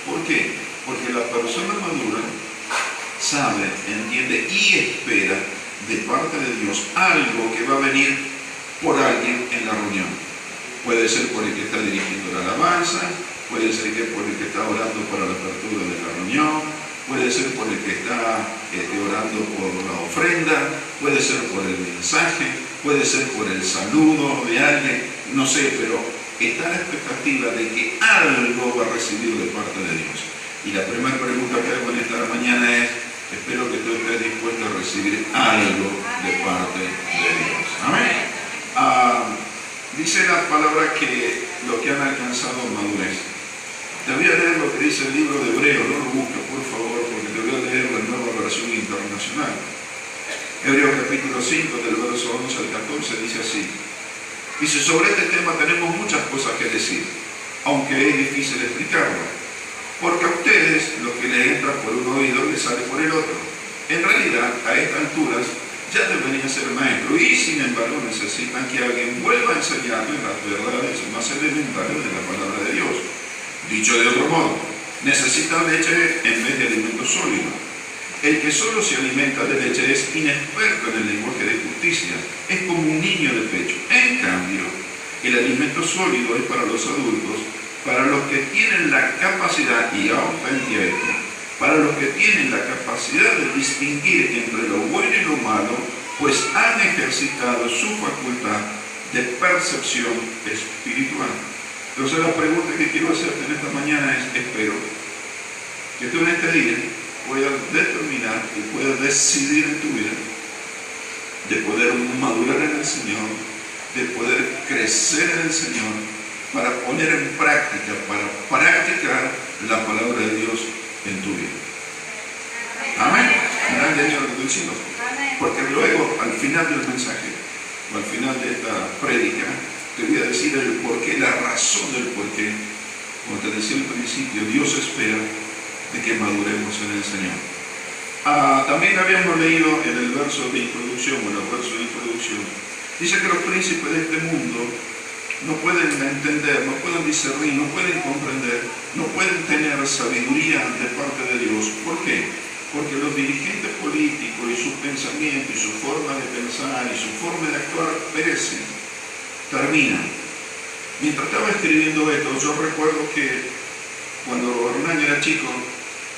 ¿Por qué? Porque la persona madura sabe, entiende y espera de parte de Dios algo que va a venir por alguien en la reunión. Puede ser por el que está dirigiendo la alabanza, puede ser que por el que está orando para la apertura de la reunión, puede ser por el que está orando por la ofrenda, puede ser por el mensaje, puede ser por el saludo de alguien, no sé, pero está la expectativa de que algo va a recibir de parte de Dios. Y la primera pregunta que hago en esta mañana es, espero que tú estés dispuesto a recibir algo de parte de Dios. Amén. Dice la palabra que los que han alcanzado madurez. Te voy a leer lo que dice el libro de Hebreos, no lo busques por favor, porque te voy a leer la nueva versión internacional. Hebreos capítulo 5, del verso 11 al 14, dice así. Dice, sobre este tema tenemos muchas cosas que decir, aunque es difícil explicarlo. Porque a ustedes, lo que les entra por un oído, les sale por el otro. En realidad, a estas alturas, ya deberían ser maestros y, sin embargo, necesitan que alguien vuelva a enseñarles las verdades más elementales de la palabra de Dios. Dicho de otro modo, necesitan leche en vez de alimento sólido. El que solo se alimenta de leche es inexperto en el lenguaje de justicia, es como un niño de pecho. En cambio, el alimento sólido es para los adultos, para los que tienen la capacidad, y atente a esto, para los que tienen la capacidad de distinguir entre lo bueno y lo malo, pues han ejercitado su facultad de percepción espiritual. Entonces la pregunta que quiero hacerte en esta mañana es, espero que tú en este día puedas determinar y puedas decidir en tu vida de poder madurar en el Señor, de poder crecer en el Señor, para poner en práctica, para practicar la palabra de Dios en tu vida. Amén. ¿Me han hecho lo que estoy diciendo? Porque luego, al final del mensaje, o al final de esta prédica, te voy a decir el porqué, la razón del porqué. Como te decía al principio, Dios espera de que maduremos en el Señor. También habíamos leído en el verso de introducción, dice que los príncipes de este mundo no pueden entender, no pueden discernir, no pueden comprender, no pueden tener sabiduría de parte de Dios. ¿Por qué? Porque los dirigentes políticos y sus pensamientos y su forma de pensar y su forma de actuar perecen, terminan. Mientras estaba escribiendo esto, yo recuerdo que cuando Hernán era chico,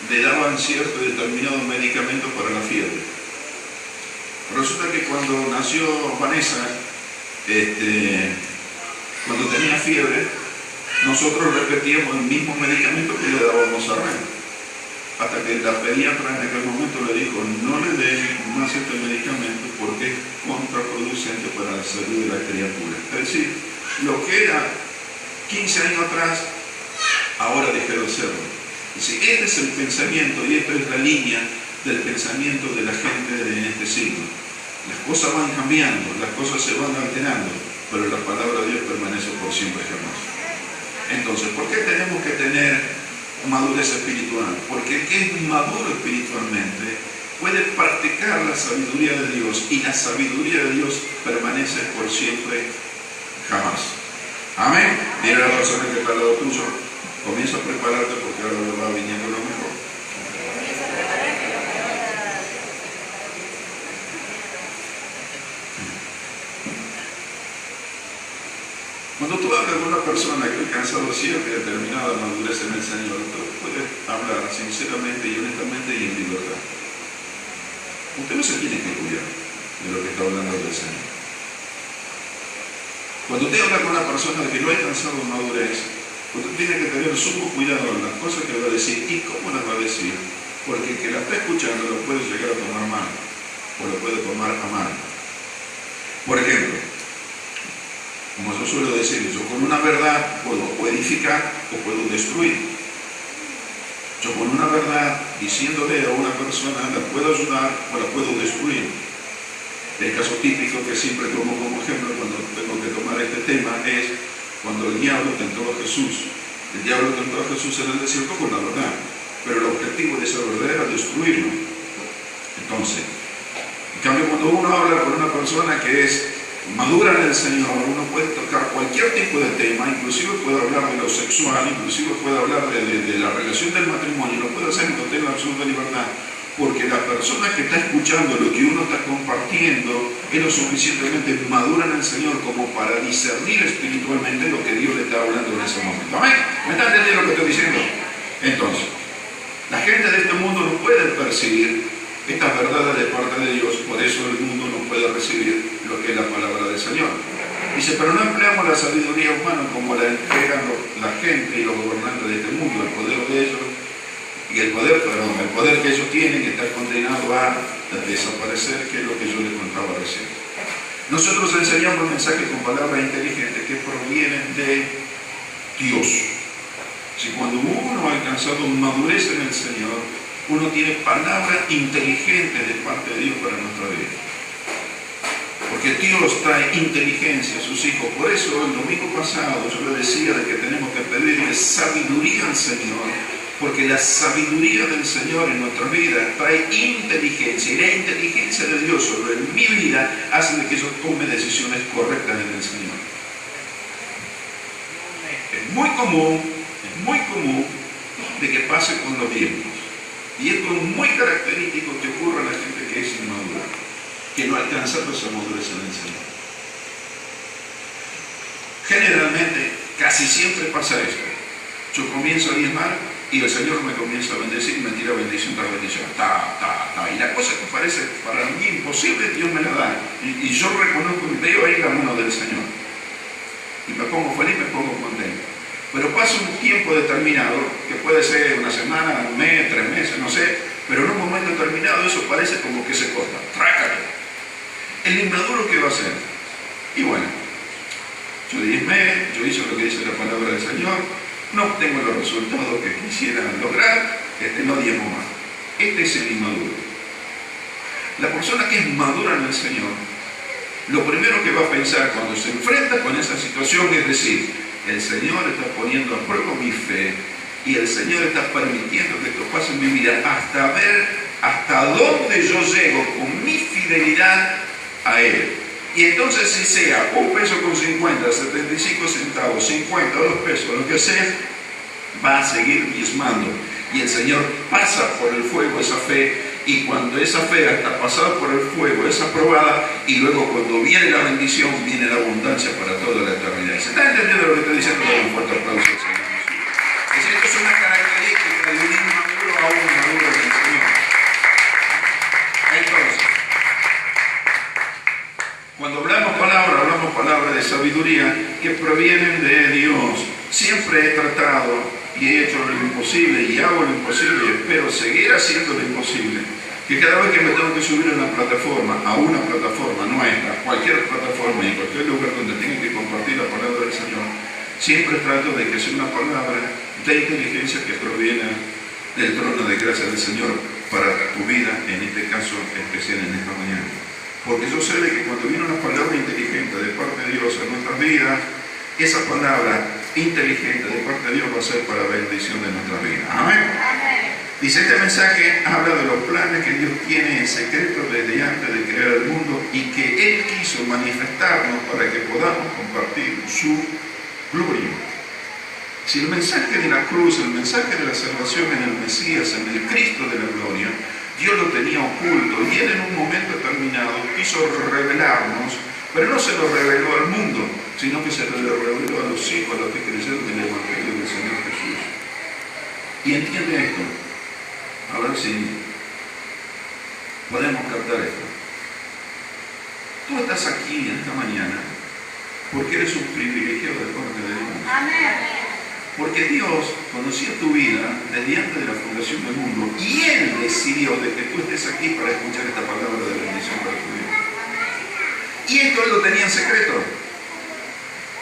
le daban cierto y determinado medicamento para la fiebre. Resulta que cuando nació Vanessa, cuando tenía fiebre, nosotros repetíamos el mismo medicamento que le dábamos a Ren. Hasta que la pediatra en aquel momento le dijo, no le den más este medicamento porque es contraproducente para la salud de la criatura. Es decir, lo que era 15 años atrás, ahora dejó de serlo. Dice, este es el pensamiento y esta es la línea del pensamiento de la gente de este siglo. Las cosas van cambiando, las cosas se van alterando, pero la palabra de Dios permanece por siempre jamás. Entonces, ¿por qué tenemos que tener madurez espiritual? Porque el que es maduro espiritualmente puede practicar la sabiduría de Dios, y la sabiduría de Dios permanece por siempre jamás. Amén. Dile a la persona que está al lado tuyo, comienza a prepararte porque ahora va viniendo lo mejor. Cuando tú hablas con una persona que ha alcanzado cierta y determinada madurez en el Señor, tú puedes hablar sinceramente y honestamente y en libertad. Usted no se tiene que cuidar de lo que está hablando del Señor. Cuando usted habla con una persona que no ha alcanzado madurez, usted tiene que tener sumo cuidado en las cosas que va a decir y cómo las va a decir, porque el que la está escuchando lo puede llegar a tomar mal o lo puede tomar a mal. Por ejemplo, como yo suelo decir, yo con una verdad puedo o edificar o puedo destruir. Yo con una verdad, diciéndole a una persona, la puedo ayudar o la puedo destruir. El caso típico que siempre tomo como ejemplo cuando tengo que tomar este tema es cuando el diablo tentó a Jesús. El diablo tentó a Jesús en el desierto con la verdad, pero el objetivo de esa verdad era destruirlo. Entonces, en cambio, cuando uno habla con una persona que es maduran en el Señor, uno puede tocar cualquier tipo de tema, inclusive puede hablar de lo sexual, inclusive puede hablar de la relación del matrimonio, lo puede hacer en total absoluta libertad, porque la persona que está escuchando lo que uno está compartiendo es lo suficientemente madura en el Señor como para discernir espiritualmente lo que Dios le está hablando en ese momento. ¿Amén? ¿Me está entendiendo lo que estoy diciendo? Entonces, la gente de este mundo no puede percibir estas verdades de parte de Dios, por eso el mundo no puede recibir lo que es la palabra del Señor. Dice, pero no empleamos la sabiduría humana como la emplean la gente y los gobernantes de este mundo, el poder de ellos, y el poder que ellos tienen está condenado a desaparecer, que es lo que yo les contaba recién. Nosotros enseñamos mensajes con palabras inteligentes que provienen de Dios. Si cuando uno ha alcanzado madurez en el Señor, uno tiene palabras inteligentes de parte de Dios para nuestra vida. Porque Dios trae inteligencia a sus hijos. Por eso el domingo pasado yo le decía de que tenemos que pedirle sabiduría al Señor, porque la sabiduría del Señor en nuestra vida trae inteligencia, y la inteligencia de Dios sobre mi vida hace de que yo tome decisiones correctas en el Señor. Es muy común de que pase con los viejos. Y esto es muy característico que ocurre a la gente que es inmadura, que no alcanza esa madurez en el Señor. Generalmente, casi siempre pasa esto. Yo comienzo a diezmar y el Señor me comienza a bendecir y me tira bendición tras bendición. Y la cosa que parece para mí imposible, Dios me la da. Y yo reconozco y veo ahí la mano del Señor. Y me pongo feliz, me pongo contento. Pero pasa un tiempo determinado, que puede ser una semana, un mes, 3 meses, no sé, pero en un momento determinado eso parece como que se corta. ¡Trácate! El inmaduro, ¿qué va a hacer? Y bueno, yo diezmé, yo hice lo que dice la palabra del Señor, no obtengo los resultados que quisiera lograr, no diezmo más. Este es el inmaduro. La persona que es madura en el Señor, lo primero que va a pensar cuando se enfrenta con esa situación es decir, el Señor está poniendo a prueba mi fe y el Señor está permitiendo que esto pase en mi vida hasta ver hasta dónde yo llego con mi fidelidad a Él. Y entonces si sea $1.50, 75 centavos, 50, 2 pesos, lo que sea, va a seguir diezmando. Y el Señor pasa por el fuego esa fe, y cuando esa fe hasta pasada por el fuego es aprobada, y luego cuando viene la bendición, viene la abundancia para toda la eternidad. ¿Se está entendiendo lo que estoy diciendo? Dale un fuerte aplauso al Señor. Es decir, esto es una característica de un inmaduro a un maduro en el Señor. Entonces, cuando hablamos palabras de sabiduría que provienen de Dios. Siempre he tratado y he hecho lo imposible y hago lo imposible y espero seguir haciendo lo imposible. Que cada vez que me tengo que subir a una plataforma nuestra, cualquier plataforma y en cualquier lugar donde tenga que compartir la palabra del Señor, siempre trato de que sea una palabra de inteligencia que proviene del trono de gracia del Señor para tu vida, en este caso especial en esta mañana. Porque yo sé de que cuando viene una palabra inteligente de parte de Dios en nuestras vidas, esa palabra inteligente de parte de Dios va a ser para la bendición de nuestras vidas. Amén. Dice, este mensaje habla de los planes que Dios tiene en secreto desde antes de crear el mundo y que Él quiso manifestarnos para que podamos compartir su gloria. Si el mensaje de la cruz, el mensaje de la salvación en el Mesías, en el Cristo de la gloria, Dios lo tenía oculto y Él en un momento determinado quiso revelarnos, pero no se lo reveló al mundo, sino que se lo reveló a los hijos, a los que creyeron en el Evangelio del Señor Jesús. Y entiende esto. A ver si podemos captar esto. Tú estás aquí en esta mañana porque eres un privilegiado de parte de Dios. Amén. Porque Dios conocía tu vida desde antes de la fundación del mundo y Él decidió de que tú estés aquí para escuchar esta palabra de bendición para tu vida. Y esto Él lo tenía en secreto.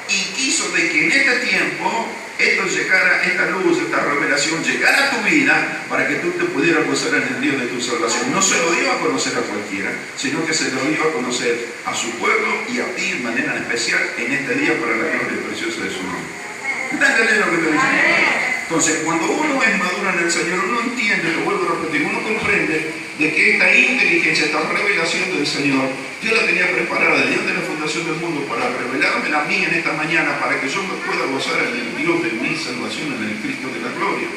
Y quiso de que en este tiempo esto llegara, esta luz, esta revelación llegara a tu vida para que tú te pudieras gozar en el Dios de tu salvación. No se lo dio a conocer a cualquiera, sino que se lo dio a conocer a su pueblo y a ti de manera especial en este día para la gloria preciosa de su nombre. ¿Estás entendiendo lo que te dice? Entonces, cuando uno es maduro en el Señor, uno entiende, lo vuelvo a repetir, uno comprende de que esta inteligencia, esta revelación del Señor, Dios la tenía preparada desde antes de la fundación del mundo para revelármela a mí en esta mañana, para que yo me pueda gozar en el Dios de mi salvación, en el Cristo de la gloria.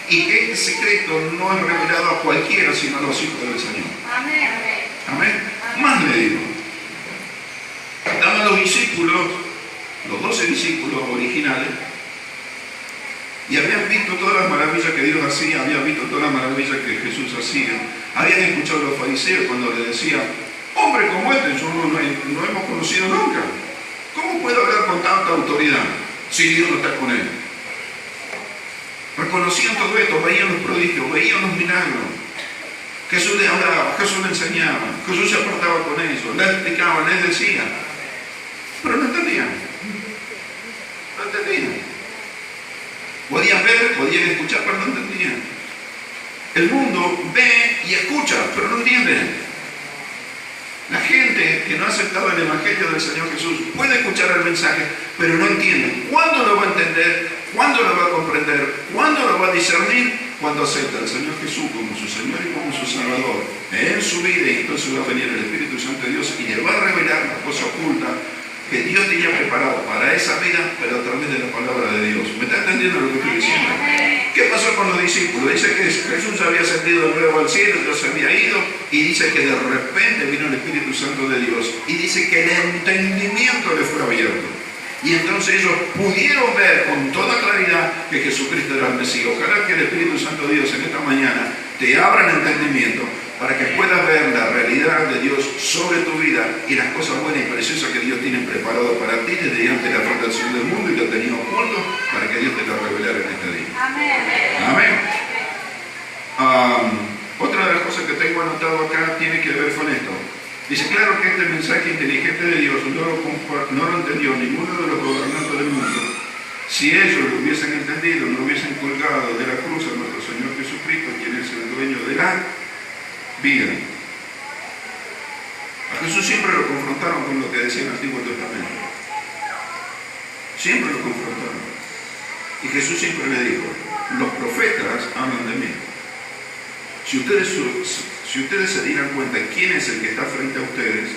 Y que este secreto no es revelado a cualquiera, sino a los hijos del Señor. Amén. Amén. Más le digo, estaban los discípulos, los 12 discípulos originales, y habían visto todas las maravillas que Dios hacía, habían visto todas las maravillas que Jesús hacía. Habían escuchado a los fariseos cuando le decían, hombre como este, yo no hemos conocido nunca. ¿Cómo puede hablar con tanta autoridad si Dios no está con él? Reconocían todo esto, veían los prodigios, veían los milagros. Jesús les hablaba, Jesús les enseñaba, Jesús se apartaba con ellos, les explicaba, les decía. Pero no entendían. No entendían. Podían ver, podían escuchar, pero no entendían. El mundo ve y escucha, pero no entiende. La gente que no ha aceptado el Evangelio del Señor Jesús puede escuchar el mensaje, pero no entiende. ¿Cuándo lo va a entender? ¿Cuándo lo va a comprender? ¿Cuándo lo va a discernir? Cuando acepta al Señor Jesús como su Señor y como su Salvador en su vida, y entonces va a venir el Espíritu Santo de Dios y le va a revelar la cosa oculta que Dios tenía preparado para esa vida, pero a través de la palabra de Dios. ¿Me está entendiendo lo que estoy diciendo? ¿Qué pasó con los discípulos? Dice que Jesús había ascendido de nuevo al cielo, Dios se había ido, y dice que de repente vino el Espíritu Santo de Dios, y dice que el entendimiento le fue abierto. Y entonces ellos pudieron ver con toda claridad que Jesucristo era el Mesías. Ojalá que el Espíritu Santo de Dios en esta mañana te abra el entendimiento para que puedas ver la realidad de Dios sobre tu vida y las cosas buenas y preciosas que Dios tiene preparado para ti desde antes de la fundación del mundo y lo tenía oculto para que Dios te lo revelara en este día. Amén. Amén. Otra de las cosas que tengo anotado acá tiene que ver con esto. Dice, claro que este mensaje inteligente de Dios no lo entendió ninguno de los gobernantes del mundo. Si ellos lo hubiesen entendido, no hubiesen colgado de la cruz a nuestro Señor Jesucristo, quien es el dueño de la vida. A Jesús siempre lo confrontaron con lo que decía el Antiguo Testamento. Siempre lo confrontaron. Y Jesús siempre le dijo, los profetas hablan de mí. Si ustedes se dieran cuenta de quién es el que está frente a ustedes,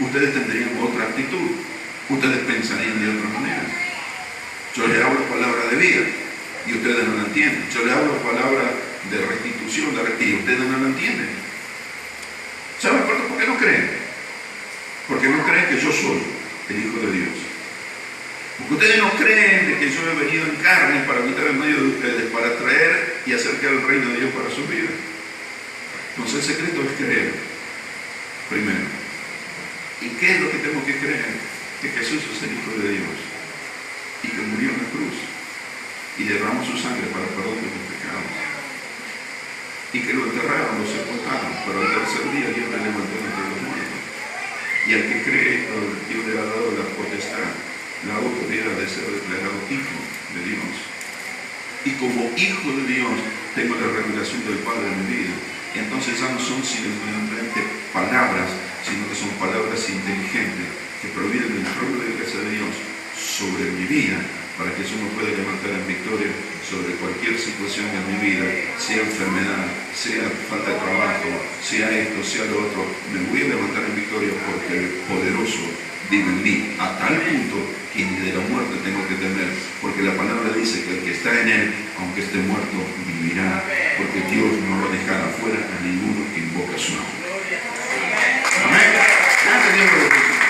ustedes tendrían otra actitud. Ustedes pensarían de otra manera. Yo les hablo palabra de vida y ustedes no la entienden. Yo les hablo palabra de restitución, y ustedes no la entienden. ¿Saben por qué no creen? Porque no creen que yo soy el Hijo de Dios. Porque ustedes no creen de que yo he venido en carne para habitar en medio de ustedes, para traer y acercar el reino de Dios para sus vidas. Entonces el secreto es creer, primero. ¿Y qué es lo que tengo que creer? Que Jesús es el Hijo de Dios y que murió en la cruz y derramó su sangre para perdón de los pecados. Y que lo enterraron, lo sepultaron, pero al tercer día Dios le levantó entre los muertos. Y al que cree esto, Dios le ha dado la potestad, la autoridad de ser declarado Hijo de Dios. Y como Hijo de Dios, tengo la revelación del Padre en mi vida. Y entonces ya no son simplemente palabras, sino que son palabras inteligentes que provienen del trono de gracia de Dios sobre mi vida, para que yo me pueda levantar en victoria sobre cualquier situación en mi vida, sea enfermedad, sea falta de trabajo, sea esto, sea lo otro. Me voy a levantar en victoria porque el poderoso vive en mí, a tal punto que ni de la muerte tengo que temer, porque la palabra dice que el que está en él, aunque esté muerto, vivirá, porque Dios no va a dejar afuera a ninguno que invoca su nombre. Amén. ¿Ya entendemos lo que dice?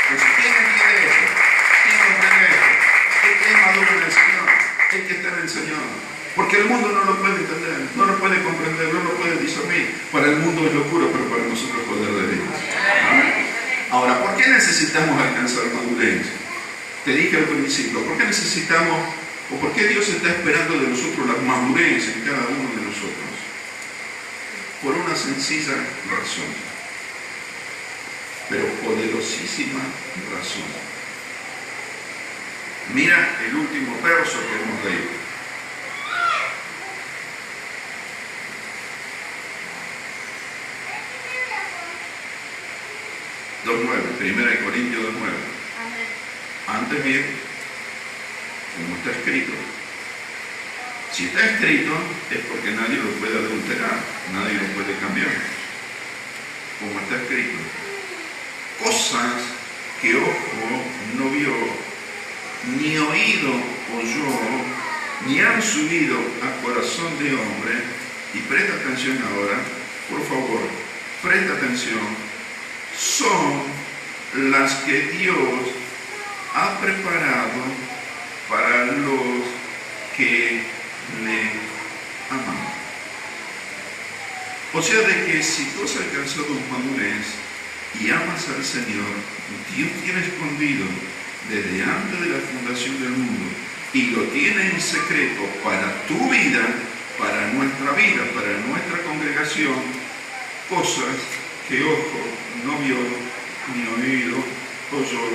Pues, ¿quién entiende esto? ¿Quién comprende esto? El que es maduro en el Señor, el que está en el Señor. Porque el mundo no lo puede entender, no lo puede comprender, no lo puede discernir. Para el mundo es locura, pero para nosotros es poder de Dios. Amén. Ahora, ¿por qué necesitamos alcanzar madurez? Te dije al principio, ¿por qué necesitamos, o por qué Dios está esperando de nosotros la madurez en cada uno de nosotros? Por una sencilla razón, pero poderosísima razón. Mira el último verso que hemos leído. Primera de Corintios 2:9. Antes bien, escrito. Si está escrito es porque nadie lo puede adulterar, nadie lo puede cambiar. Como está escrito. Cosas que ojo no vio, ni oído oyó, ni han subido a corazón de hombre. Y presta atención ahora, por favor, presta atención. Son las que Dios ha preparado para los que le aman. O sea, de que si tú has alcanzado madurez y amas al Señor, Dios tiene escondido desde antes de la fundación del mundo y lo tiene en secreto para tu vida, para nuestra vida, para nuestra congregación, cosas que ojo no vio, ni oído oyó,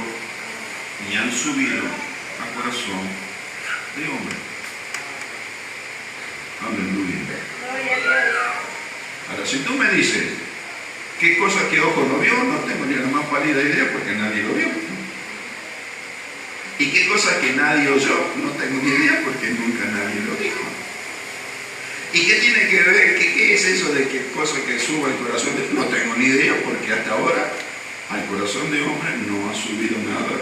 ni han subido a corazón de hombre. Aleluya. Ahora, si tú me dices, ¿qué cosa que ojo no vio? No tengo ni la más pálida idea porque nadie lo vio. ¿Y qué cosa que nadie oyó? No tengo ni idea porque nunca nadie lo dijo. ¿Y qué tiene que ver? ¿Qué es eso de que cosa que suba al corazón de... No tengo ni idea porque hasta ahora al corazón de hombre no ha subido nada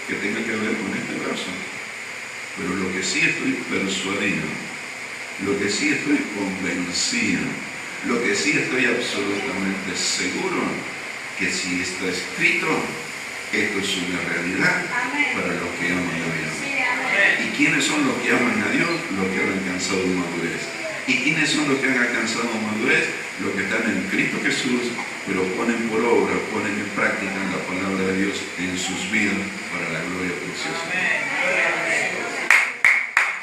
que tenga que ver con este verso. Pero lo que sí estoy persuadido, lo que sí estoy convencido, lo que sí estoy absolutamente seguro, que si está escrito, esto es una realidad para los que aman a Dios. ¿Y quiénes son los que aman a Dios? Los que han alcanzado madurez. ¿Y quiénes son los que han alcanzado madurez? Los que están en Cristo Jesús, pero ponen por obra, ponen en práctica la palabra de Dios en sus vidas para la gloria preciosa.